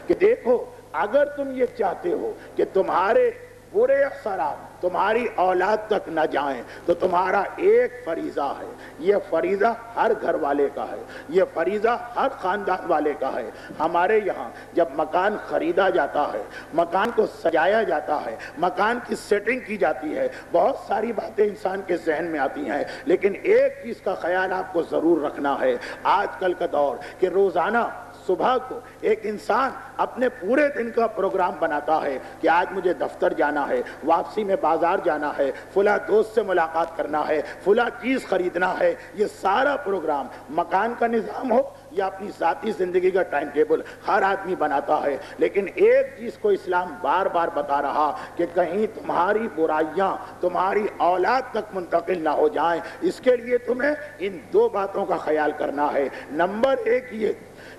کہ دیکھو اگر تم یہ چاہتے ہو کہ تمہارے برے اثرات تمہاری اولاد تک نہ جائیں تو تمہارا ایک فریضہ ہے، یہ فریضہ ہر گھر والے کا ہے، یہ فریضہ ہر خاندان والے کا ہے۔ ہمارے یہاں جب مکان خریدا جاتا ہے، مکان کو سجایا جاتا ہے، مکان کی سیٹنگ کی جاتی ہے، بہت ساری باتیں انسان کے ذہن میں آتی ہیں، لیکن ایک چیز کا خیال آپ کو ضرور رکھنا ہے آج کل کا دور کہ روزانہ صبح کو ایک انسان اپنے پورے دن کا پروگرام بناتا ہے کہ آج مجھے دفتر جانا ہے، واپسی میں بازار جانا ہے، فلاں دوست سے ملاقات کرنا ہے، فلاں چیز خریدنا ہے۔ یہ سارا پروگرام مکان کا نظام ہو یا اپنی ذاتی زندگی کا ٹائم ٹیبل ہر آدمی بناتا ہے، لیکن ایک چیز کو اسلام بار بار بتا رہا کہ کہیں تمہاری برائیاں تمہاری اولاد تک منتقل نہ ہو جائیں، اس کے لیے تمہیں ان دو باتوں کا خیال کرنا ہے۔ نمبر ایک یہ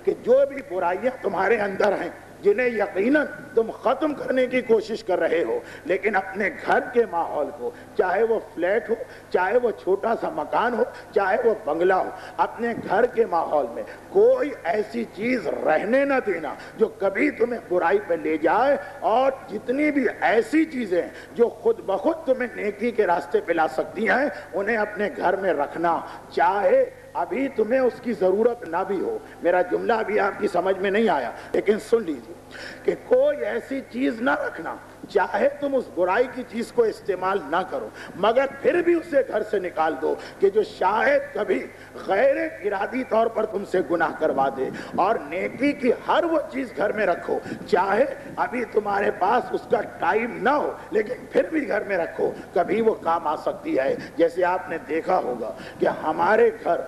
کہ جو بھی برائیاں تمہارے اندر ہیں جنہیں یقیناً تم ختم کرنے کی کوشش کر رہے ہو، لیکن اپنے گھر کے ماحول کو، چاہے وہ فلیٹ ہو، چاہے وہ چھوٹا سا مکان ہو، چاہے وہ بنگلہ ہو، اپنے گھر کے ماحول میں کوئی ایسی چیز رہنے نہ دینا جو کبھی تمہیں برائی پہ لے جائے، اور جتنی بھی ایسی چیزیں جو خود بخود تمہیں نیکی کے راستے پہ لا سکتی ہیں انہیں اپنے گھر میں رکھنا، چاہے ابھی تمہیں اس کی ضرورت نہ بھی ہو۔ میرا جملہ ابھی آپ کی سمجھ میں نہیں آیا لیکن سن لیجیے کہ کوئی ایسی چیز نہ رکھنا، چاہے تم اس برائی کی چیز کو استعمال نہ کرو مگر پھر بھی اسے گھر سے نکال دو کہ جو شاید کبھی غیر ارادی طور پر تم سے گناہ کروا دے، اور نیکی کی ہر وہ چیز گھر میں رکھو، چاہے ابھی تمہارے پاس اس کا ٹائم نہ ہو لیکن پھر بھی گھر میں رکھو، کبھی وہ کام آ سکتی ہے۔ جیسے آپ نے دیکھا ہوگا کہ ہمارے گھر،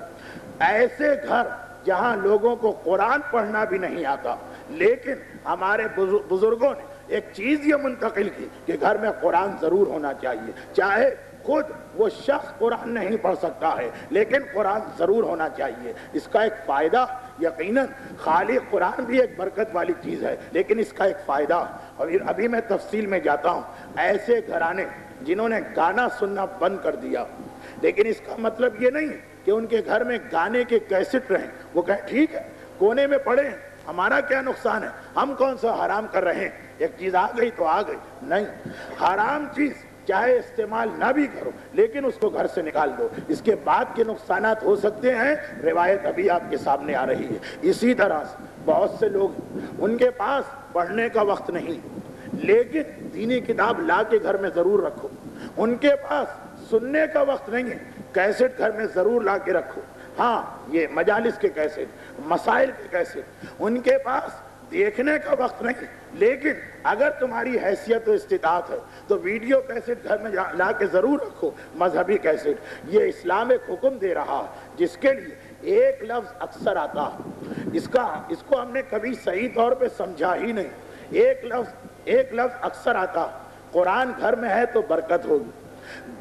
ایسے گھر جہاں لوگوں کو قرآن پڑھنا بھی نہیں آتا، لیکن ہمارے بزرگوں نے ایک چیز یہ منتقل کی کہ گھر میں قرآن ضرور ہونا چاہیے، چاہے خود وہ شخص قرآن نہیں پڑھ سکتا ہے لیکن قرآن ضرور ہونا چاہیے۔ اس کا ایک فائدہ، یقیناً خالی قرآن بھی ایک برکت والی چیز ہے لیکن اس کا ایک فائدہ، اور ابھی میں تفصیل میں جاتا ہوں۔ ایسے گھرانے جنہوں نے گانا سننا بند کر دیا، لیکن اس کا مطلب یہ نہیں کہ ان کے گھر میں گانے کے کیسٹ رہیں، وہ کہیں ٹھیک ہے کونے میں پڑے ہیں، ہمارا کیا نقصان ہے، ہم کون سا حرام کر رہے ہیں، ایک چیز آ گئی تو آ گئی۔ نہیں، حرام چیز چاہے استعمال نہ بھی کرو لیکن اس کو گھر سے نکال دو، اس کے بعد کے نقصانات ہو سکتے ہیں، روایت ابھی آپ کے سامنے آ رہی ہے۔ اسی طرح سے بہت سے لوگ، ان کے پاس پڑھنے کا وقت نہیں لیکن دینی کتاب لا کے گھر میں ضرور رکھو، ان کے پاس سننے کا وقت نہیں ہے، کیسٹ گھر میں ضرور لا کے رکھو۔ ہاں، یہ مجالس کے کیسٹ، مسائل کے کیسٹ، ان کے پاس دیکھنے کا وقت نہیں، لیکن اگر تمہاری حیثیت و استطاعت ہے تو ویڈیو کیسٹ گھر میں لا کے ضرور رکھو، مذہبی کیسٹ۔ یہ اسلام ایک حکم دے رہا ہے جس کے لیے ایک لفظ اکثر آتا ہے، اس کو ہم نے کبھی صحیح طور پہ سمجھا ہی نہیں۔ ایک لفظ اکثر آتا، قرآن گھر میں ہے تو برکت ہوگی،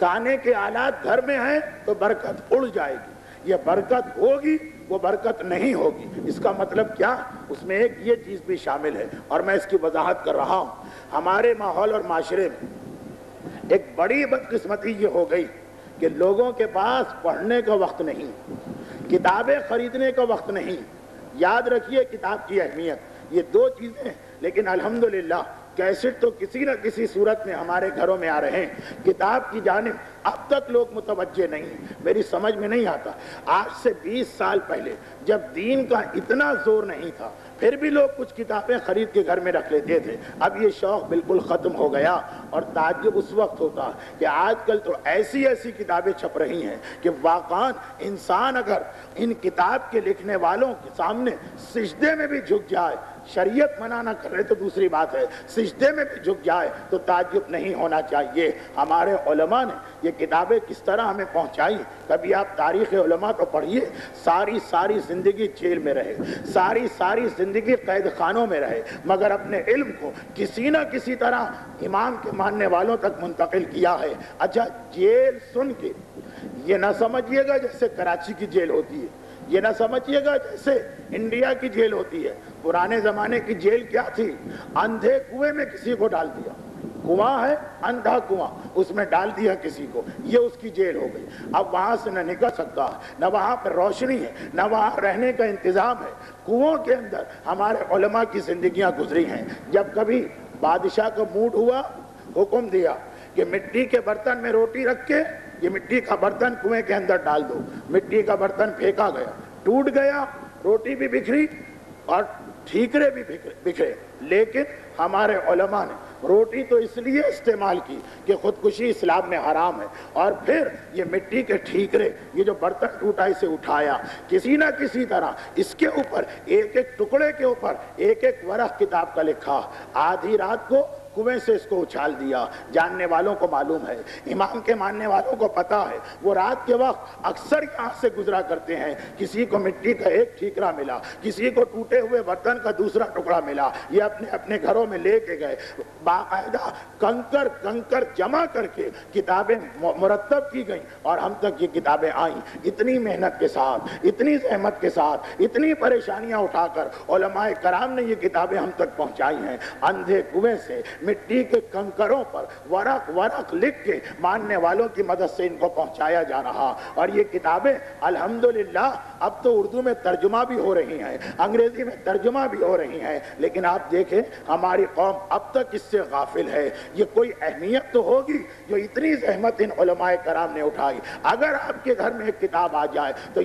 گانے کے آلات گھر میں ہیں تو برکت اڑ جائے گی، یہ برکت ہوگی وہ برکت نہیں ہوگی۔ اس کا مطلب کیا؟ اس میں ایک یہ چیز بھی شامل ہے اور میں اس کی وضاحت کر رہا ہوں۔ ہمارے ماحول اور معاشرے میں ایک بڑی بدقسمتی یہ ہو گئی کہ لوگوں کے پاس پڑھنے کا وقت نہیں، کتابیں خریدنے کا وقت نہیں۔ یاد رکھیے کتاب کی اہمیت، یہ دو چیزیں ہیں، لیکن الحمدللہ کیسٹ تو کسی نہ کسی صورت میں ہمارے گھروں میں آ رہے ہیں۔ کتاب کی جانب اب تک لوگ متوجہ نہیں، میری سمجھ میں نہیں آتا۔ آج سے 20 سال پہلے جب دین کا اتنا زور نہیں تھا پھر بھی لوگ کچھ کتابیں خرید کے گھر میں رکھ لیتے تھے، اب یہ شوق بالکل ختم ہو گیا۔ اور تعجب اس وقت ہوتا کہ آج کل تو ایسی کتابیں چھپ رہی ہیں کہ واقعاً انسان اگر ان کتاب کے لکھنے والوں کے سامنے سجدے میں بھی جھک جائے، شریعت منع نہ کر رہے تو دوسری بات ہے، سجدے میں بھی جھک جائے تو تعجب نہیں ہونا چاہیے۔ ہمارے علماء نے یہ کتابیں کس طرح ہمیں پہنچائی، کبھی آپ تاریخ علماء کو پڑھیے، ساری زندگی جیل میں رہے، ساری زندگی قید خانوں میں رہے، مگر اپنے علم کو کسی نہ کسی طرح امام کے ماننے والوں تک منتقل کیا ہے۔ اچھا، جیل سن کے یہ نہ سمجھیے گا جیسے کراچی کی جیل ہوتی ہے، یہ نہ سمجھیے گا جیسے انڈیا کی جیل ہوتی ہے۔ پرانے زمانے کی جیل کیا تھی؟ اندھے کنویں میں کسی کو ڈال دیا، کنواں ہے اندھا کنواں، اس میں ڈال دیا کسی کو، یہ اس کی جیل ہو گئی، اب وہاں سے نہ نکل سکتا، نہ وہاں پر روشنی ہے، نہ وہاں رہنے کا انتظام ہے۔ کنووں کے اندر ہمارے علماء کی زندگیاں گزری ہیں، جب کبھی بادشاہ کا موڈ ہوا، حکم دیا کہ مٹی کے برتن میں روٹی رکھ کے یہ مٹی کا برتن کنویں کے اندر ڈال دو، مٹی کا برتن پھینکا گیا، ٹوٹ گیا، روٹی بھی بکھری اور ٹھیکرے بھی بکھرے، لیکن ہمارے علماء نے روٹی تو اس لیے استعمال کی کہ خودکشی اسلام میں حرام ہے، اور پھر یہ مٹی کے ٹھیکرے، یہ جو برتن ٹوٹا اسے اٹھایا، کسی نہ کسی طرح اس کے اوپر ایک ایک ٹکڑے کے اوپر ایک ایک ورق کتاب کا لکھا، آدھی رات کو کنویں سے اس کو اچھال دیا۔ جاننے والوں کو معلوم ہے، امام کے ماننے والوں کو پتا ہے، وہ رات کے وقت اکثر یہاں سے گزرا کرتے ہیں، کسی کو مٹی کا ایک ٹھیکرا ملا، کسی کو ٹوٹے ہوئے برتن کا دوسرا ٹکڑا ملا، یہ اپنے اپنے گھروں میں لے کے گئے، باقاعدہ کنکر جمع کر کے کتابیں مرتب کی گئیں اور ہم تک یہ کتابیں آئیں۔ اتنی محنت کے ساتھ، اتنی زحمت کے ساتھ، اتنی پریشانیاں اٹھا کر علماء کرام نے یہ کتابیں ہم تک پہنچائی ہیں۔ اندھے کنویں سے مٹی کے کنکروں پر ورق لکھ کے ماننے والوں کی مدد سے ان کو پہنچایا جا رہا، اور یہ کتابیں الحمدللہ اب تو اردو میں ترجمہ بھی ہو رہی ہیں، انگریزی میں ترجمہ بھی ہو رہی ہیں، لیکن آپ دیکھیں ہماری قوم اب تک اس سے غافل ہے۔ یہ کوئی اہمیت تو ہوگی جو اتنی زحمت ان علماء کرام نے اٹھائی۔ اگر آپ کے گھر میں ایک کتاب آ جائے تو